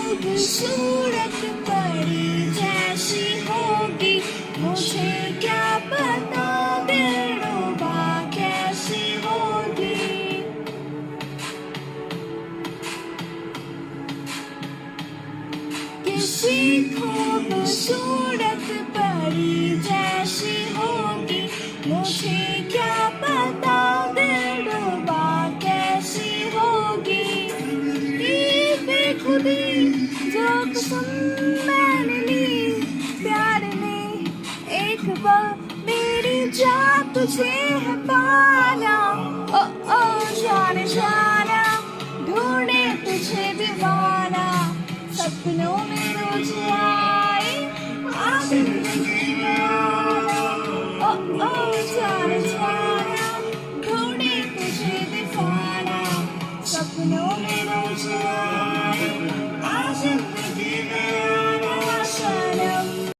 खूबसूरत परी जैसी होगी, मुझे क्या पता दिलरुबा कैसी होगी। किसी खूबसूरत परी जैसी होगी, मुझे क्या पता दिलरुबा कैसी होगी। ये बेखुदी जो कसम मैंने ली, प्यार ने एक बार मेरी जान तुझे है पाना। ओ ओ जाने जाना, ढूंढे तुझे दीवाना, सपनों में रोज आए आ जिंदगी में आना। ओ ओ जाने जाना, ढूंढे तुझे दीवाना, सपनों में रोज आए